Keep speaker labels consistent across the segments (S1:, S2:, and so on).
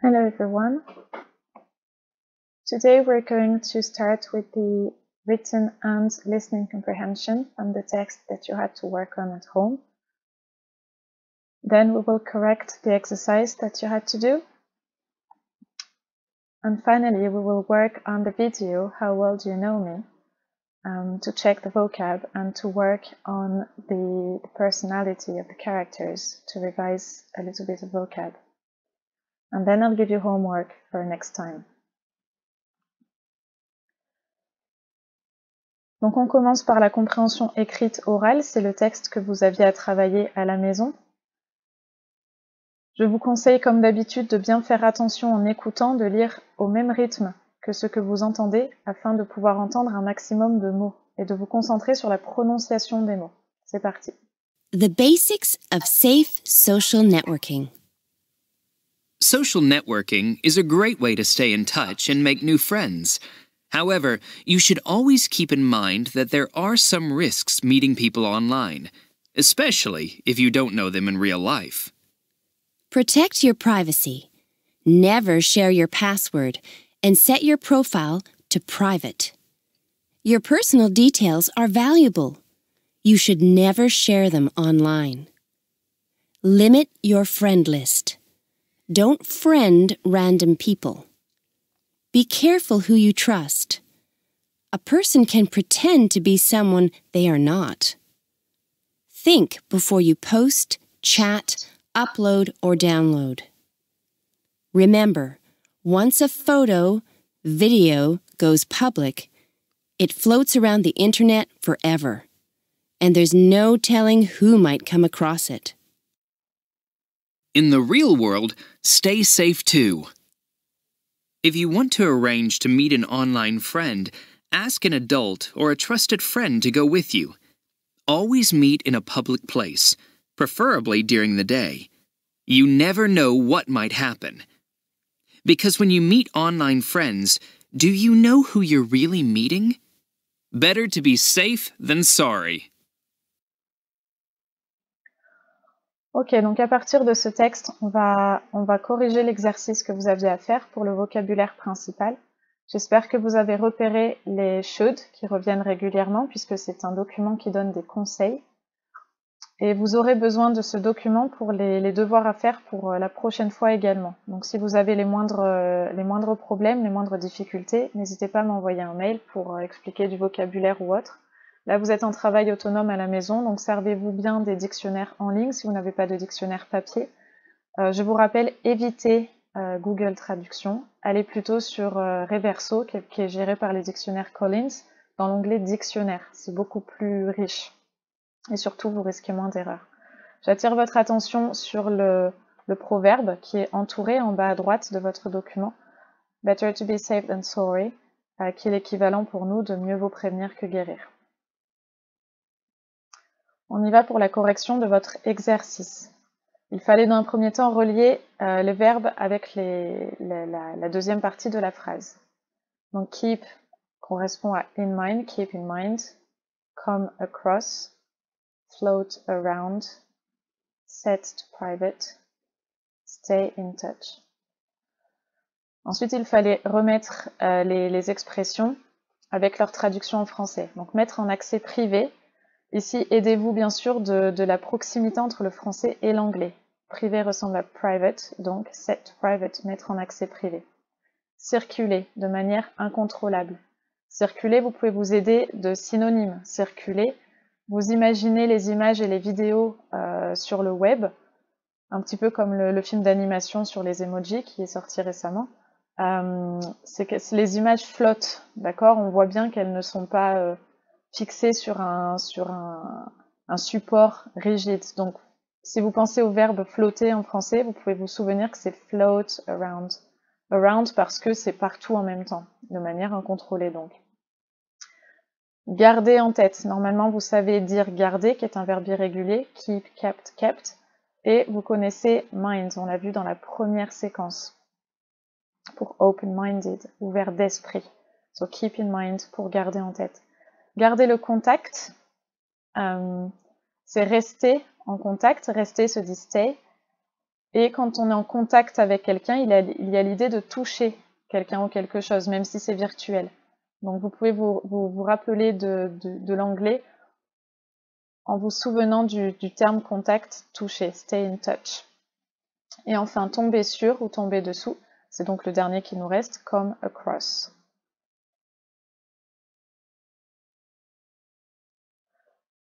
S1: Hello everyone. Today we're going to start with the written and listening comprehension from the text that you had to work on at home. Then we will correct the exercise that you had to do. And finally we will work on the video, How Well Do You Know Me? To check the vocab and to work on the personality of the characters to revise a little bit of vocab. And then I'll give you homework for next time. Donc on commence par la compréhension écrite orale, c'est le texte que vous aviez à travailler à la maison. Je vous conseille comme d'habitude de bien faire attention en écoutant, de lire au même rythme que ce que vous entendez afin de pouvoir entendre un maximum de mots et de vous concentrer sur la prononciation des mots. C'est parti.
S2: The basics of safe social networking.
S3: Social networking is a great way to stay in touch and make new friends. However, you should always keep in mind that there are some risks meeting people online, especially if you don't know them in real life.
S2: Protect your privacy. Never share your password and set your profile to private. Your personal details are valuable. You should never share them online. Limit your friend list. Don't friend random people. Be careful who you trust. A person can pretend to be someone they are not. Think before you post, chat, upload, or download. Remember, once a photo, video goes public, it floats around the internet forever, and there's no telling who might come across it.
S3: In the real world, stay safe too. If you want to arrange to meet an online friend, ask an adult or a trusted friend to go with you. Always meet in a public place, preferably during the day. You never know what might happen. Because when you meet online friends, do you know who you're really meeting? Better to be safe than sorry.
S1: Ok, donc à partir de ce texte, on va corriger l'exercice que vous aviez à faire pour le vocabulaire principal. J'espère que vous avez repéré les should qui reviennent régulièrement puisque c'est un document qui donne des conseils. Et vous aurez besoin de ce document pour les devoirs à faire pour la prochaine fois également. Donc si vous avez les moindres problèmes, les moindres difficultés, n'hésitez pas à m'envoyer un mail pour expliquer du vocabulaire ou autre. Là, vous êtes en travail autonome à la maison, donc servez-vous bien des dictionnaires en ligne si vous n'avez pas de dictionnaire papier. Je vous rappelle, évitez Google Traduction. Allez plutôt sur Reverso, qui est géré par les dictionnaires Collins, dans l'onglet Dictionnaire. C'est beaucoup plus riche. Et surtout, vous risquez moins d'erreurs. J'attire votre attention sur le proverbe qui est entouré en bas à droite de votre document. Better to be safe than sorry, qui est l'équivalent pour nous de mieux vaut prévenir que guérir. On y va pour la correction de votre exercice. Il fallait dans un premier temps relier les verbes avec la deuxième partie de la phrase. Donc keep correspond à in mind, keep in mind, come across, float around, set to private, stay in touch. Ensuite, il fallait remettre les expressions avec leur traduction en français. Donc mettre en accès privé. Ici, aidez-vous bien sûr de la proximité entre le français et l'anglais. Privé ressemble à private, donc set to private, mettre en accès privé. Circuler de manière incontrôlable. Circuler, vous pouvez vous aider de synonymes. Circuler, vous imaginez les images et les vidéos sur le web, un petit peu comme le film d'animation sur les emojis qui est sorti récemment. C'est que les images flottent, d'accord? On voit bien qu'elles ne sont pas fixées sur un support rigide. Donc, si vous pensez au verbe flotter en français, vous pouvez vous souvenir que c'est float around. Around parce que c'est partout en même temps, de manière incontrôlée donc. Garder en tête. Normalement, vous savez dire garder, qui est un verbe irrégulier, keep, kept, kept. Et vous connaissez mind, on l'a vu dans la première séquence. Pour open-minded, ouvert d'esprit. So keep in mind, pour garder en tête. Garder le contact, c'est rester en contact. Rester se dit stay. Et quand on est en contact avec quelqu'un, il y a l'idée de toucher quelqu'un ou quelque chose, même si c'est virtuel. Donc vous pouvez vous rappeler de l'anglais en vous souvenant du terme contact, toucher, stay in touch. Et enfin, tomber sur ou tomber dessous, c'est donc le dernier qui nous reste, come across.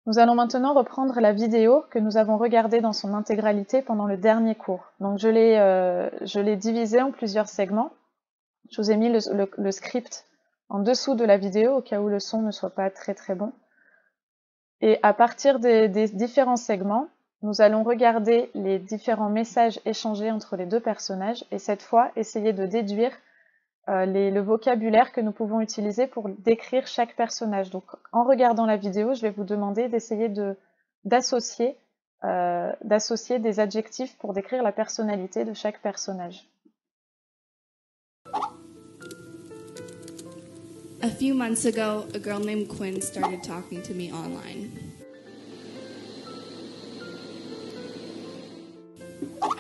S1: Nous allons maintenant reprendre la vidéo que nous avons regardée dans son intégralité pendant le dernier cours. Donc je l'ai divisée en plusieurs segments. Je vous ai mis le script en dessous de la vidéo au cas où le son ne soit pas très très bon. Et à partir des différents segments, nous allons regarder les différents messages échangés entre les deux personnages et cette fois essayer de déduire le vocabulaire que nous pouvons utiliser pour décrire chaque personnage. Donc en regardant la vidéo, je vais vous demander d'essayer d'associer des adjectifs pour décrire la personnalité de chaque personnage.
S4: A few months ago, a girl named Quinn started talking to me online.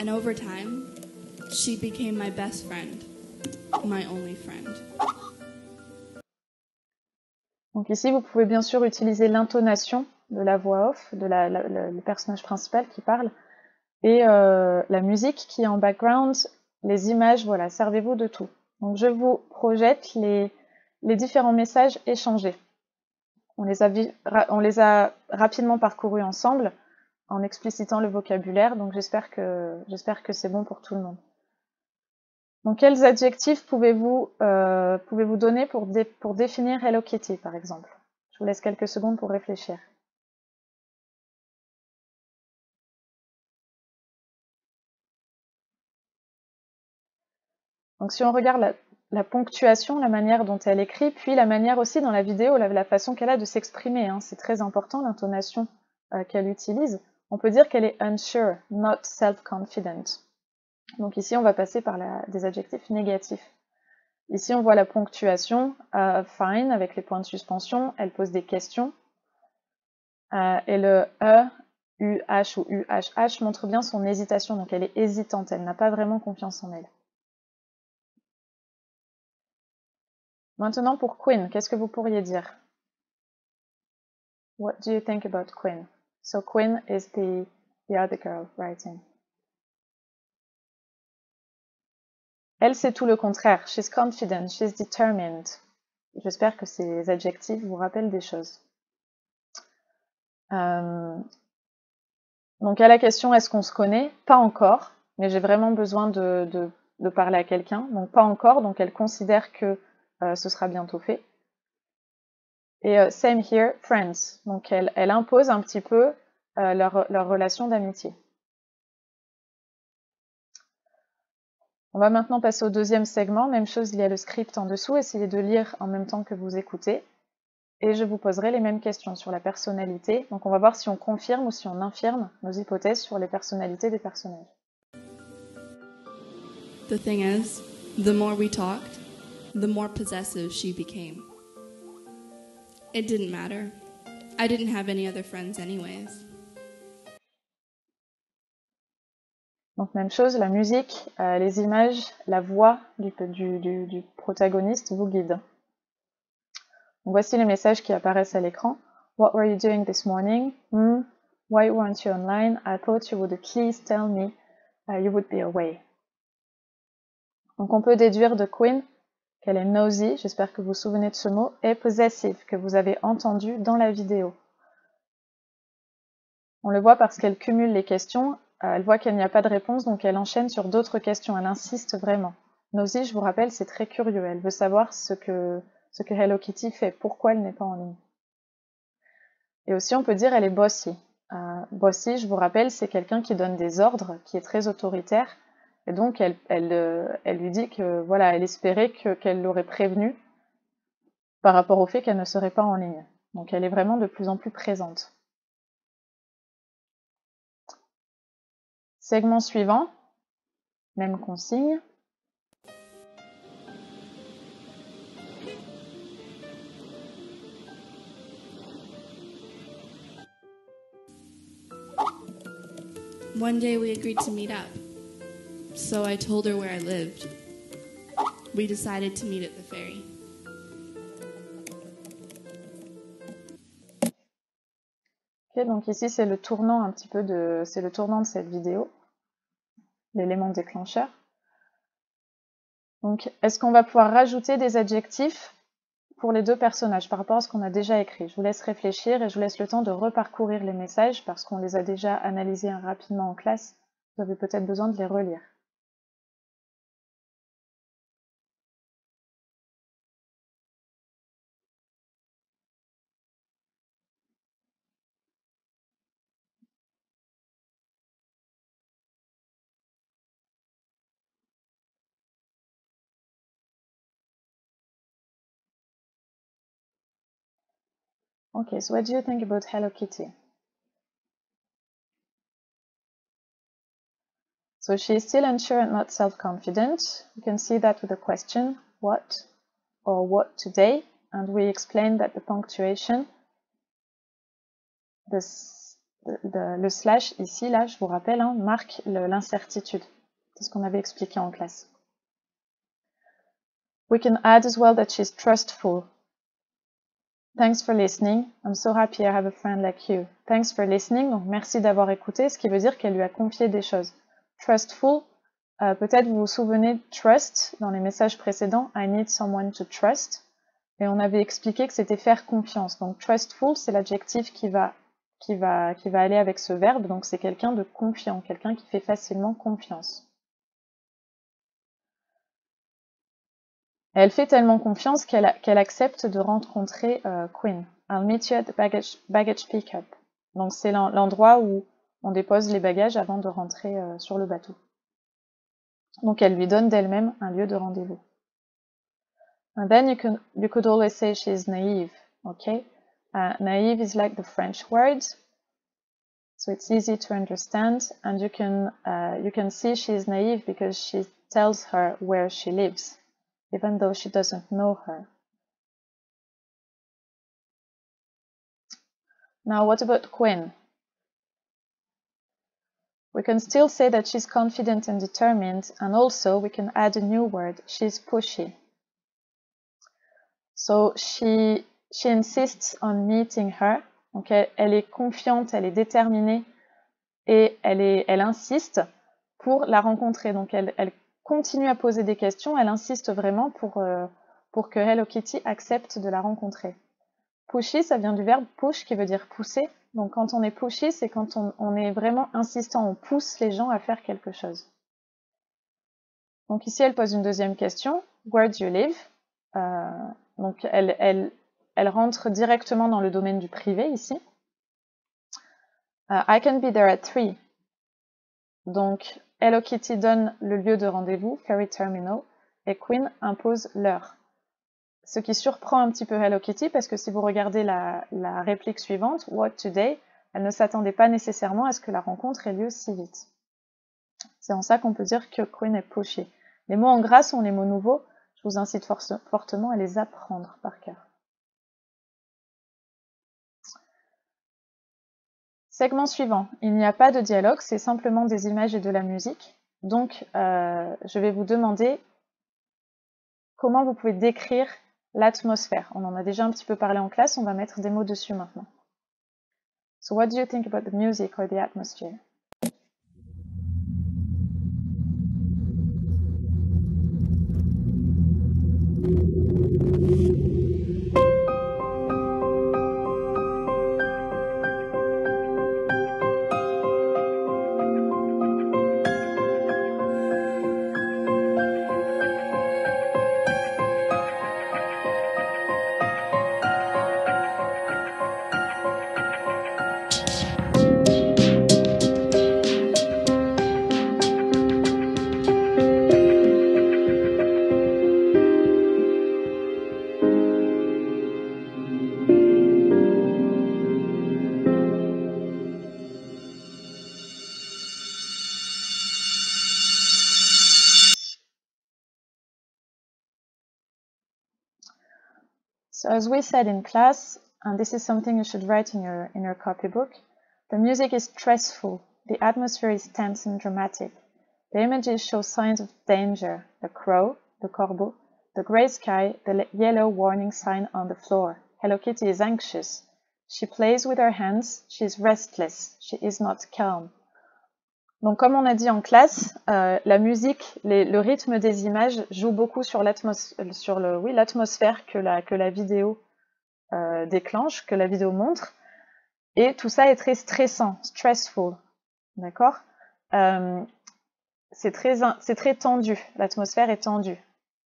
S4: And over time, she became my best friend, my only friend.
S1: Donc ici, vous pouvez bien sûr utiliser l'intonation de la voix off, de le personnage principal qui parle, et la musique qui est en background, les images, voilà, servez-vous de tout. Donc je vous projette les différents messages échangés. On les a rapidement parcourus ensemble en explicitant le vocabulaire, donc j'espère que c'est bon pour tout le monde. Donc quels adjectifs pouvez-vous donner pour définir Hello Kitty, par exemple? Je vous laisse quelques secondes pour réfléchir. Donc si on regarde la ponctuation, la manière dont elle écrit, puis la manière aussi dans la vidéo, la façon qu'elle a de s'exprimer, hein, c'est très important l'intonation qu'elle utilise. On peut dire qu'elle est unsure, not self-confident. Donc ici, on va passer par des adjectifs négatifs. Ici, on voit la ponctuation, fine, avec les points de suspension, elle pose des questions. Et le UH ou UHH montre bien son hésitation, donc elle est hésitante, elle n'a pas vraiment confiance en elle. Maintenant pour Quinn, qu'est-ce que vous pourriez dire? What do you think about Quinn? So Quinn is the other girl writing. Elle, c'est tout le contraire. She's confident, she's determined. J'espère que ces adjectifs vous rappellent des choses. Donc à la question, est-ce qu'on se connaît? Pas encore, mais j'ai vraiment besoin de parler à quelqu'un. Donc pas encore, donc elle considère que ce sera bientôt fait. Et same here, friends. Donc elle impose un petit peu leur relation d'amitié. On va maintenant passer au deuxième segment. Même chose, il y a le script en dessous. Essayez de lire en même temps que vous écoutez. Et je vous poserai les mêmes questions sur la personnalité. Donc on va voir si on confirme ou si on infirme nos hypothèses sur les personnalités des personnages.
S4: The thing is, the more we talked, the more possessive she became. It didn't matter. I didn't have any other friends anyways.
S1: Donc même chose, la musique, les images, la voix du protagoniste vous guide. Donc voici les messages qui apparaissent à l'écran. What were you doing this morning? Why weren't you online? I thought you would at least tell me you would be away. Donc on peut déduire de Quinn qu'elle est nosy, j'espère que vous vous souvenez de ce mot, et possessive, que vous avez entendu dans la vidéo. On le voit parce qu'elle cumule les questions, elle voit qu'il n'y a pas de réponse, donc elle enchaîne sur d'autres questions, elle insiste vraiment. Nosy, je vous rappelle, c'est très curieux, elle veut savoir ce que Hello Kitty fait, pourquoi elle n'est pas en ligne. Et aussi on peut dire elle est bossy. Bossy, je vous rappelle, c'est quelqu'un qui donne des ordres, qui est très autoritaire, et donc elle lui dit que voilà, elle espérait qu'elle l'aurait prévenu par rapport au fait qu'elle ne serait pas en ligne. Donc elle est vraiment de plus en plus présente. Segment suivant, même consigne.
S4: One day we agreed to meet up. so I told her where I lived. We decided to meet at the ferry.
S1: Ok, donc ici c'est le tournant un petit peu de, c'est le tournant de cette vidéo, l'élément déclencheur. Donc, est-ce qu'on va pouvoir rajouter des adjectifs pour les deux personnages par rapport à ce qu'on a déjà écrit? Je vous laisse réfléchir et je vous laisse le temps de reparcourir les messages parce qu'on les a déjà analysés rapidement en classe. Vous avez peut-être besoin de les relire. Okay, so what do you think about Hello Kitty? So she is still unsure and not self-confident. You can see that with the question, what or what today? And we explained that the punctuation, le slash ici, là, je vous rappelle, hein, marque l'incertitude. C'est ce qu'on avait expliqué en classe. We can add as well that she's trustful. Thanks for listening. I'm so happy I have a friend like you. Thanks for listening. Donc, merci d'avoir écouté, ce qui veut dire qu'elle lui a confié des choses. Trustful, peut-être vous vous souvenez trust dans les messages précédents. I need someone to trust. Et on avait expliqué que c'était faire confiance. Donc, trustful, c'est l'adjectif qui va aller avec ce verbe. Donc, c'est quelqu'un de confiant, quelqu'un qui fait facilement confiance. Elle fait tellement confiance qu'elle accepte de rencontrer Quinn. I'll meet you at the baggage pick-up. Donc c'est l'endroit où on dépose les bagages avant de rentrer sur le bateau. Donc elle lui donne d'elle-même un lieu de rendez-vous. And then you could always say she's naive. Okay, naive is like the French word, so it's easy to understand. And you can see she's naive because she tells her where she lives, even though she doesn't know her. Now, what about Quinn? We can still say that she's confident and determined, and also we can add a new word, she's pushy. So she insists on meeting her. Donc elle est confiante, elle est déterminée et elle insiste pour la rencontrer. Donc elle continue à poser des questions, elle insiste vraiment pour que Hello Kitty accepte de la rencontrer. Pushy, ça vient du verbe push qui veut dire pousser. Donc quand on est pushy, c'est quand on est vraiment insistant, on pousse les gens à faire quelque chose. Donc ici, elle pose une deuxième question. Where do you live? Donc elle rentre directement dans le domaine du privé ici. I can be there at 3. Donc Hello Kitty donne le lieu de rendez-vous, Ferry Terminal, et Quinn impose l'heure. Ce qui surprend un petit peu Hello Kitty, parce que si vous regardez la réplique suivante, What today, elle ne s'attendait pas nécessairement à ce que la rencontre ait lieu si vite. C'est en ça qu'on peut dire que Quinn est pushy. Les mots en gras sont les mots nouveaux. Je vous incite fortement à les apprendre par cœur. Segment suivant. Il n'y a pas de dialogue, c'est simplement des images et de la musique. Donc, je vais vous demander comment vous pouvez décrire l'atmosphère. On en a déjà un petit peu parlé en classe, on va mettre des mots dessus maintenant. So what do you think about the music or the atmosphere? So as we said in class, and this is something you should write in your copybook, the music is stressful, the atmosphere is tense and dramatic. The images show signs of danger. The crow, the corbeau, the grey sky, the yellow warning sign on the floor. Hello Kitty is anxious. She plays with her hands. She is restless. She is not calm. Donc comme on a dit en classe, la musique, le rythme des images joue beaucoup sur l'atmosphère que la vidéo déclenche, que la vidéo montre. Et tout ça est très stressant, stressful. D'accord? C'est très tendu. L'atmosphère est tendue.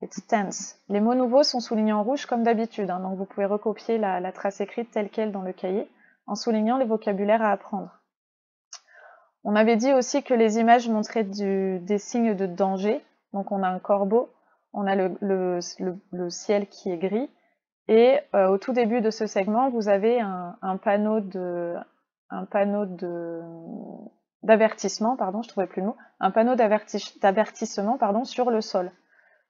S1: It's tense. Les mots nouveaux sont soulignés en rouge comme d'habitude, hein, donc vous pouvez recopier la trace écrite telle quelle dans le cahier en soulignant les vocabulaires à apprendre. On avait dit aussi que les images montraient des signes de danger. Donc on a un corbeau, on a le ciel qui est gris, et au tout début de ce segment, vous avez un panneau d'avertissement, pardon, je trouvais plus le mot, un panneau d'avertissement, pardon, sur le sol.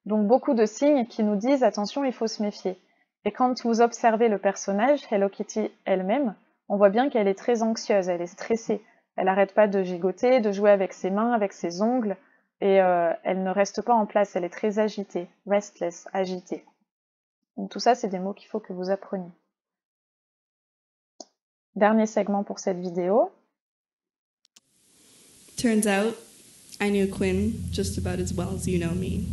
S1: Donc beaucoup de signes qui nous disent attention, il faut se méfier. Et quand vous observez le personnage, Hello Kitty elle-même, on voit bien qu'elle est très anxieuse, elle est stressée. Elle n'arrête pas de gigoter, de jouer avec ses mains, avec ses ongles, et elle ne reste pas en place, elle est très agitée, restless, agitée. Donc tout ça, c'est des mots qu'il faut que vous appreniez. Dernier segment pour cette vidéo.
S4: Turns out, I knew Quinn just about as well as you know me.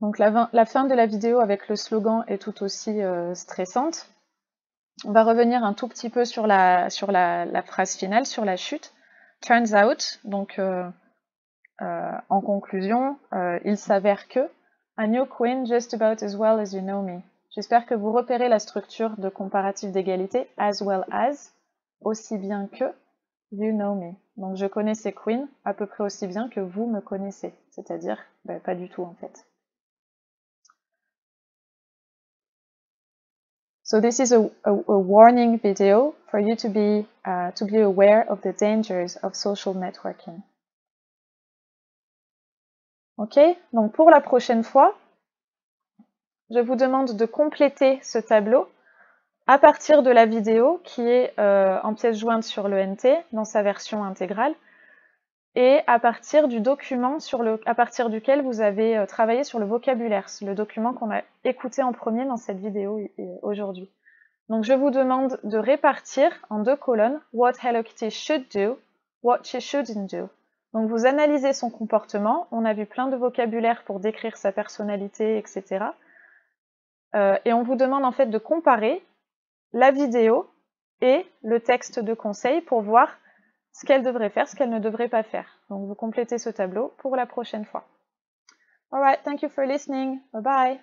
S1: Donc la fin de la vidéo avec le slogan est tout aussi stressante. On va revenir un tout petit peu sur la phrase finale, sur la chute. Turns out, donc en conclusion, il s'avère que I knew Quinn just about as well as you know me. J'espère que vous repérez la structure de comparatif d'égalité, as well as, aussi bien que, you know me. Donc je connaissais Quinn à peu près aussi bien que vous me connaissez, c'est-à-dire pas du tout en fait. So this is a warning video for you to be aware of the dangers of social networking. Ok, donc pour la prochaine fois, je vous demande de compléter ce tableau à partir de la vidéo qui est en pièce jointe sur le NT dans sa version intégrale et à partir du document à partir duquel vous avez travaillé sur le vocabulaire, le document qu'on a écouté en premier dans cette vidéo aujourd'hui. Donc je vous demande de répartir en 2 colonnes what Hello Kitty should do, what she shouldn't do. Donc vous analysez son comportement, on a vu plein de vocabulaire pour décrire sa personnalité, etc. Et on vous demande en fait de comparer la vidéo et le texte de conseil pour voir ce qu'elle devrait faire, ce qu'elle ne devrait pas faire. Donc vous complétez ce tableau pour la prochaine fois. Alright, thank you for listening. Bye bye.